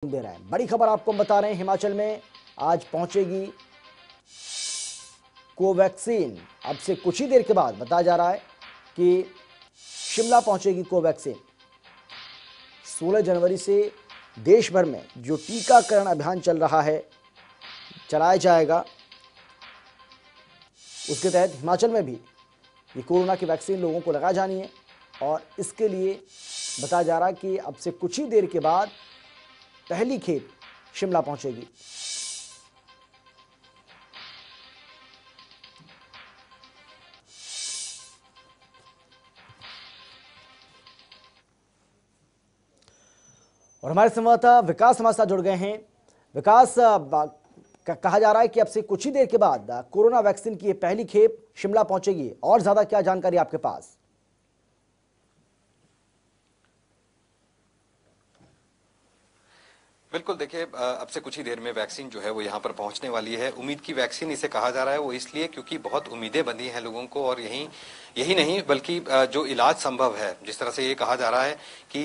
दे रहे हैं। बड़ी खबर आपको हम बता रहे हैं, हिमाचल में आज पहुंचेगी कोवैक्सीन। अब से कुछ ही देर के बाद बताया जा रहा है कि शिमला पहुंचेगी कोवैक्सीन। 16 जनवरी से देश भर में जो टीकाकरण अभियान चल रहा है चलाया जाएगा, उसके तहत हिमाचल में भी ये कोरोना की वैक्सीन लोगों को लगा जानी है और इसके लिए बताया जा रहा है कि अब से कुछ ही देर के बाद पहली खेप शिमला पहुंचेगी। और हमारे संवाददाता विकास हमारे साथ जुड़ गए हैं। विकास, कहा जा रहा है कि अब से कुछ ही देर के बाद कोरोना वैक्सीन की ये पहली खेप शिमला पहुंचेगी, और ज्यादा क्या जानकारी आपके पास? बिल्कुल, देखिए अब से कुछ ही देर में वैक्सीन जो है वो यहाँ पर पहुंचने वाली है। उम्मीद की वैक्सीन इसे कहा जा रहा है, वो इसलिए क्योंकि बहुत उम्मीदें बंधी हैं लोगों को, और यही नहीं बल्कि जो इलाज संभव है, जिस तरह से ये कहा जा रहा है कि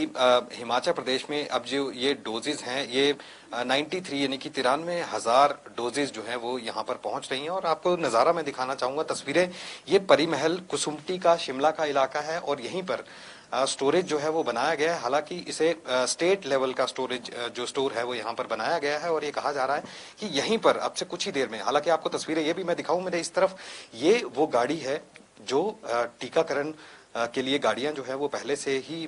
हिमाचल प्रदेश में अब जो ये डोजेज हैं ये 93 यानी कि 93,000 डोजेज जो है वो यहाँ पर पहुंच रही हैं। और आपको नज़ारा मैं दिखाना चाहूंगा, तस्वीरें। ये परी महल कुसुम्पटी का शिमला का इलाका है और यहीं पर स्टोरेज जो है वो बनाया गया है। हालांकि इसे स्टेट लेवल का स्टोरेज जो स्टोर है वो यहाँ पर बनाया गया है, और ये कहा जा रहा है कि यहीं पर अब से कुछ ही देर में, हालांकि आपको तस्वीरें ये भी मैं दिखाऊं मेरे इस तरफ, ये वो गाड़ी है जो टीकाकरण के लिए गाड़ियां जो है वो पहले से ही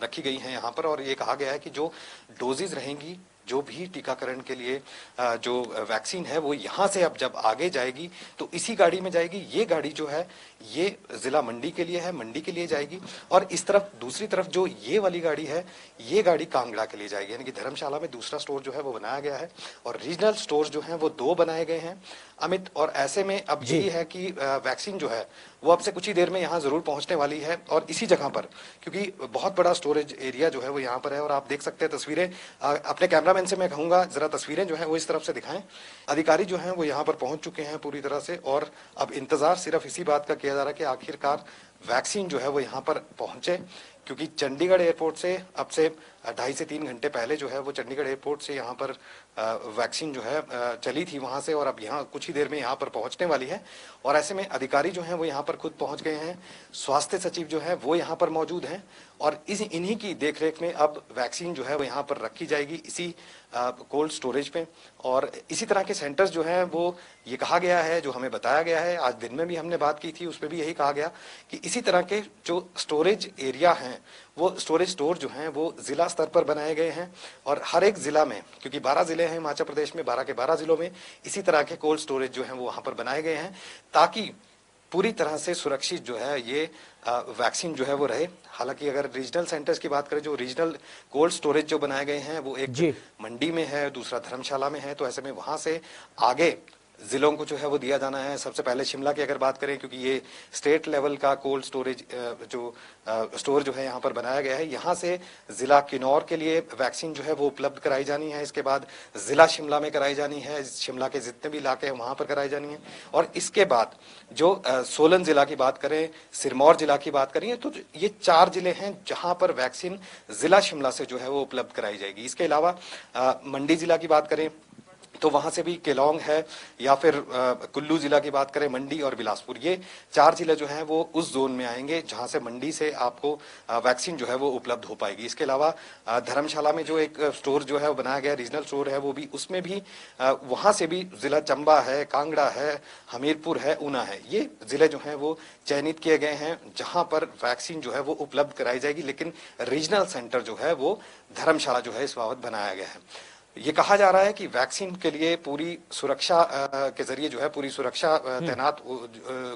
रखी गई हैं यहाँ पर। और ये कहा गया है कि जो डोजेज रहेंगी, जो भी टीकाकरण के लिए जो वैक्सीन है वो यहाँ से अब जब आगे जाएगी तो इसी गाड़ी में जाएगी। ये गाड़ी जो है ये जिला मंडी के लिए है, मंडी के लिए जाएगी। और इस तरफ दूसरी तरफ जो ये वाली गाड़ी है, ये गाड़ी कांगड़ा के लिए जाएगी। यानी कि धर्मशाला में दूसरा स्टोर जो है वो बनाया गया है, और रीजनल स्टोर जो हैं वो 2 बनाए गए हैं, अमित। और ऐसे में अब यही है कि वैक्सीन जो है वो अब से कुछ ही देर में यहाँ जरूर पहुंचने वाली है, और इसी जगह पर, क्योंकि बहुत बड़ा स्टोरेज एरिया जो है वो यहाँ पर है। और आप देख सकते हैं तस्वीरें, अपने कैमरामैन से मैं कहूंगा जरा तस्वीरें जो है वो इस तरफ से दिखाएं। अधिकारी जो हैं वो यहाँ पर पहुंच चुके हैं पूरी तरह से, और अब इंतजार सिर्फ इसी बात का किया जा रहा है कि आखिरकार वैक्सीन जो है वो यहाँ पर पहुंचे। क्योंकि चंडीगढ़ एयरपोर्ट से अब से 2.5 से 3 घंटे पहले जो है वो चंडीगढ़ एयरपोर्ट से यहाँ पर वैक्सीन जो है चली थी वहां से, और अब यहाँ कुछ ही देर में यहाँ पर पहुंचने वाली है। और ऐसे में अधिकारी जो हैं वो यहाँ पर खुद पहुंच गए हैं, स्वास्थ्य सचिव जो है वो यहाँ पर मौजूद हैं, और इन्हीं की देखरेख में अब वैक्सीन जो है वो यहाँ पर रखी जाएगी इसी कोल्ड स्टोरेज पे। और इसी तरह के सेंटर्स जो हैं वो, ये कहा गया है, जो हमें बताया गया है, आज दिन में भी हमने बात की थी, उसमें भी यही कहा गया कि इसी तरह के जो स्टोरेज एरिया हैं, वो स्टोरेज स्टोर जो हैं वो जिला स्तर पर बनाए गए हैं। और हर एक जिला में, क्योंकि 12 जिले हैं हिमाचल प्रदेश में, 12 के 12 जिलों में इसी तरह के कोल्ड स्टोरेज जो हैं वो वहां पर बनाए गए हैं, ताकि पूरी तरह से सुरक्षित जो है ये वैक्सीन जो है वो रहे। हालांकि अगर रीजनल सेंटर्स की बात करें, जो रीजनल कोल्ड स्टोरेज जो बनाए गए हैं वो एक मंडी में है, दूसरा धर्मशाला में है, तो ऐसे में वहां से आगे जिलों को जो है वो दिया जाना है। सबसे पहले शिमला की अगर बात करें, क्योंकि ये स्टेट लेवल का कोल्ड स्टोरेज जो स्टोर जो है यहाँ पर बनाया गया है, यहाँ से जिला किन्नौर के लिए वैक्सीन जो है वो उपलब्ध कराई जानी है। इसके बाद जिला शिमला में कराई जानी है, शिमला के जितने भी इलाके हैं वहां पर कराई जानी है। और इसके बाद जो सोलन जिला की बात करें, सिरमौर जिला की बात करें, तो ये 4 जिले हैं जहां पर वैक्सीन जिला शिमला से जो है वो उपलब्ध कराई जाएगी। इसके अलावा मंडी जिला की बात करें तो वहां से भी केलोंग है, या फिर कुल्लू जिला की बात करें, मंडी और बिलासपुर, ये 4 जिले जो हैं वो उस जोन में आएंगे जहां से मंडी से आपको वैक्सीन जो है वो उपलब्ध हो पाएगी। इसके अलावा धर्मशाला में जो एक स्टोर जो है वो बनाया गया, रीजनल स्टोर है, वो भी, उसमें भी वहां से भी जिला चंबा है, कांगड़ा है, हमीरपुर है, ऊना है, ये जिले जो हैं वो चयनित किए गए हैं जहां पर वैक्सीन जो है वो उपलब्ध कराई जाएगी। लेकिन रीजनल सेंटर जो है वो धर्मशाला जो है इस बाबत बनाया गया है। ये कहा जा रहा है कि वैक्सीन के लिए पूरी सुरक्षा के जरिए जो है पूरी सुरक्षा तैनात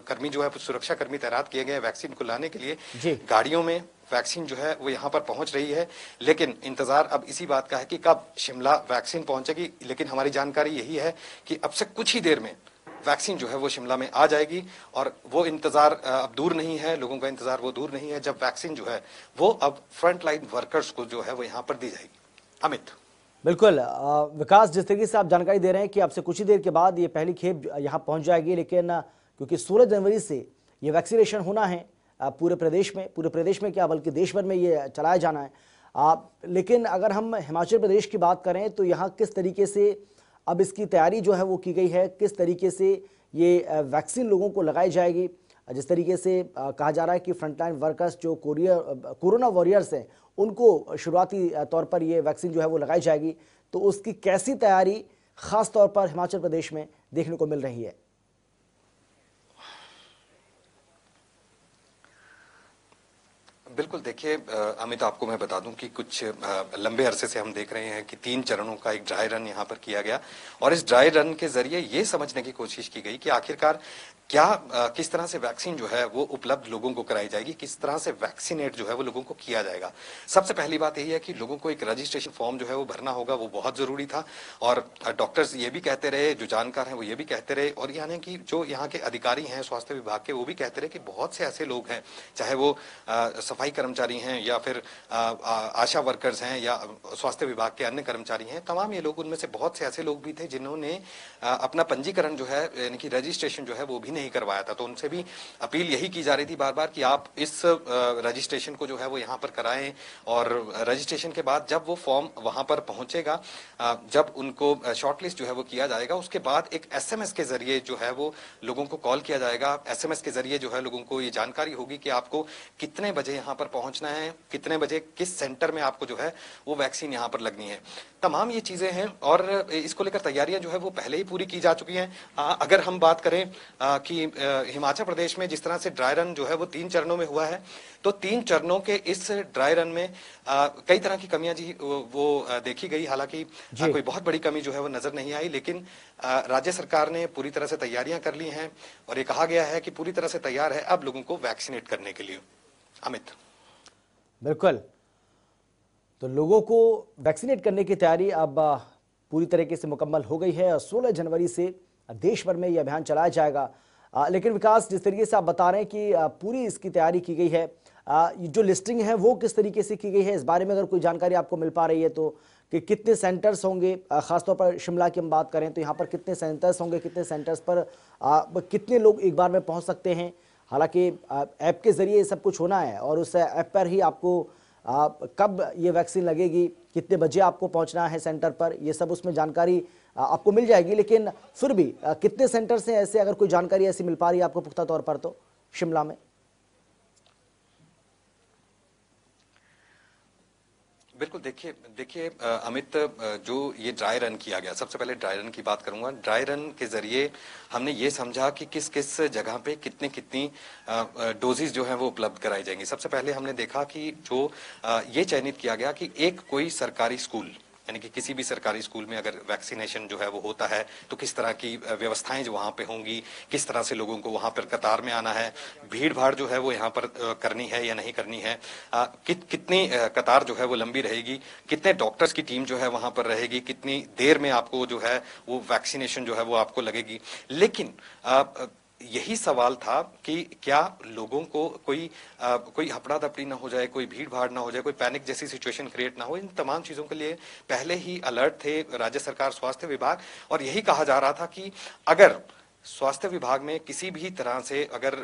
कर्मी जो है सुरक्षा कर्मी तैनात किए गए हैं वैक्सीन को लाने के लिए। गाड़ियों में वैक्सीन जो है वो यहाँ पर पहुंच रही है, लेकिन इंतजार अब इसी बात का है कि कब शिमला वैक्सीन पहुंचेगी। लेकिन हमारी जानकारी यही है कि अब से कुछ ही देर में वैक्सीन जो है वो शिमला में आ जाएगी, और वो इंतजार अब दूर नहीं है, लोगों का इंतजार वो दूर नहीं है, जब वैक्सीन जो है वो अब फ्रंट लाइन वर्कर्स को जो है वो यहाँ पर दी जाएगी। अमित। बिल्कुल विकास, जिस तरीके से आप जानकारी दे रहे हैं कि अब से कुछ ही देर के बाद ये पहली खेप यहाँ पहुँच जाएगी, लेकिन क्योंकि 16 जनवरी से ये वैक्सीनेशन होना है पूरे प्रदेश में क्या बल्कि देश भर में ये चलाया जाना है। लेकिन अगर हम हिमाचल प्रदेश की बात करें तो यहाँ किस तरीके से अब इसकी तैयारी जो है वो की गई है, किस तरीके से ये वैक्सीन लोगों को लगाई जाएगी। जिस तरीके से कहा जा रहा है कि फ्रंटलाइन वर्कर्स जो कोरोना वॉरियर्स हैं उनको शुरुआती तौर पर ये वैक्सीन जो है वो लगाई जाएगी, तो उसकी कैसी तैयारी खास तौर पर हिमाचल प्रदेश में देखने को मिल रही है। बिल्कुल, देखिए अमित, आपको मैं बता दूं कि कुछ लंबे अरसे से हम देख रहे हैं कि 3 चरणों का एक ड्राई रन यहाँ पर किया गया और इस ड्राई रन के जरिए ये समझने की कोशिश की गई कि आखिरकार क्या किस तरह से वैक्सीन जो है वो उपलब्ध लोगों को कराई जाएगी, किस तरह से वैक्सीनेट जो है वो लोगों को किया जाएगा। सबसे पहली बात यही है कि लोगों को एक रजिस्ट्रेशन फॉर्म जो है वो भरना होगा, वो बहुत जरूरी था और डॉक्टर्स ये भी कहते रहे, जो जानकार हैं वो ये भी कहते रहे और यानी कि जो यहाँ के अधिकारी हैं स्वास्थ्य विभाग के, वो भी कहते रहे कि बहुत से ऐसे लोग हैं, चाहे वो सफाई कर्मचारी हैं या फिर आशा वर्कर्स हैं या स्वास्थ्य विभाग के अन्य कर्मचारी हैं, तमाम ये लोग, उनमें से बहुत से ऐसे लोग भी थे जिन्होंने अपना पंजीकरण जो है यानी कि रजिस्ट्रेशन जो है वो भी नहीं करवाया था। तो उनसे भी अपील यही की जा रही थी बार बार कि आप इस रजिस्ट्रेशन को जो है वो यहाँ पर कराएं और रजिस्ट्रेशन के बाद जब वो फॉर्म वहां पर पहुंचेगा, जब उनको शॉर्टलिस्ट जो है वो किया जाएगा, उसके बाद एक एसएमएस के जरिए जो है वो लोगों को कॉल किया जाएगा। एसएमएस के जरिए जो है लोगों को ये जानकारी होगी कि आपको कितने बजे यहाँ पर पहुंचना है, कितने बजे किस सेंटर में आपको जो है वो वैक्सीन यहाँ पर लगनी है। तमाम ये चीजें हैं और इसको लेकर तैयारियां जो है वो पहले ही पूरी की जा चुकी हैं। अगर हम बात करें कि हिमाचल प्रदेश में जिस तरह से ड्राई रन जो है वो 3 चरणों में हुआ है, तो 3 चरणों के इस ड्राई रन में कई तरह की कमियां जी वो देखी गई। हालांकि कोई बहुत बड़ी कमी जो है वो नजर नहीं आई, लेकिन राज्य सरकार ने पूरी तरह से तैयारियां कर ली हैं और ये कहा गया है कि पूरी तरह से तैयार है अब लोगों को वैक्सीनेट करने के लिए। अमित, बिल्कुल, तो लोगों को वैक्सीनेट करने की तैयारी अब पूरी तरीके से मुकम्मल हो गई है और 16 जनवरी से देश भर में यह अभियान चलाया जाएगा। लेकिन विकास, जिस तरीके से आप बता रहे हैं कि पूरी इसकी तैयारी की गई है, जो लिस्टिंग है वो किस तरीके से की गई है, इस बारे में अगर कोई जानकारी आपको मिल पा रही है तो, कि कितने सेंटर्स होंगे, खासतौर पर शिमला की हम बात करें तो यहाँ पर कितने सेंटर्स होंगे, कितने सेंटर्स पर कितने लोग एक बार में पहुँच सकते हैं। हालांकि ऐप के जरिए सब कुछ होना है और उस ऐप पर ही आपको कब ये वैक्सीन लगेगी, कितने बजे आपको पहुंचना है सेंटर पर, ये सब उसमें जानकारी आपको मिल जाएगी। लेकिन फिर भी कितने सेंटर्स हैं ऐसे, अगर कोई जानकारी ऐसी मिल पा रही है आपको पुख्ता तौर पर, तो शिमला में? बिल्कुल, देखिए अमित, जो ये ड्राई रन किया गया, सबसे पहले ड्राई रन की बात करूंगा। ड्राई रन के जरिए हमने ये समझा कि किस किस जगह पे कितनी डोजेज जो है वो उपलब्ध कराई जाएंगी। सबसे पहले हमने देखा कि जो ये चयनित किया गया कि एक कोई सरकारी स्कूल, यानी कि किसी भी सरकारी स्कूल में अगर वैक्सीनेशन जो है वो होता है तो किस तरह की व्यवस्थाएं जो वहां पे होंगी, किस तरह से लोगों को वहां पर कतार में आना है, भीड़ भाड़ जो है वो यहाँ पर करनी है या नहीं करनी है, कितनी कतार जो है वो लंबी रहेगी, कितने डॉक्टर्स की टीम जो है वहां पर रहेगी, कितनी देर में आपको जो है वो वैक्सीनेशन जो है वो आपको लगेगी। लेकिन यही सवाल था कि क्या लोगों को कोई हपड़ा दपड़ी ना हो जाए, कोई भीड़ भाड़ ना हो जाए, कोई पैनिक जैसी सिचुएशन क्रिएट ना हो। इन तमाम चीजों के लिए पहले ही अलर्ट थे राज्य सरकार, स्वास्थ्य विभाग, और यही कहा जा रहा था कि अगर स्वास्थ्य विभाग में किसी भी तरह से अगर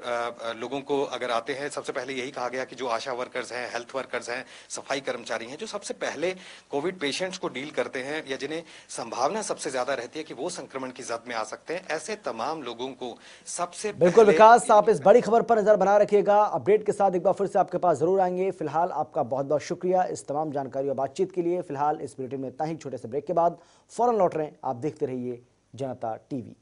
लोगों को अगर आते हैं, सबसे पहले यही कहा गया कि जो आशा वर्कर्स हैं, हेल्थ वर्कर्स हैं, सफाई कर्मचारी हैं, जो सबसे पहले कोविड पेशेंट्स को डील करते हैं या जिन्हें संभावना सबसे ज्यादा रहती है कि वो संक्रमण की जद में आ सकते हैं, ऐसे तमाम लोगों को सबसे बिल्कुल विकास, आप इस बड़ी खबर पर नजर बना रखिएगा। अपडेट के साथ एक बार फिर से आपके पास जरूर आएंगे। फिलहाल आपका बहुत बहुत शुक्रिया इस तमाम जानकारी और बातचीत के लिए। फिलहाल इस बुलेटिन में इतना ही। छोटे से ब्रेक के बाद फौरन लौट रहे हैं। आप देखते रहिए जनता टीवी।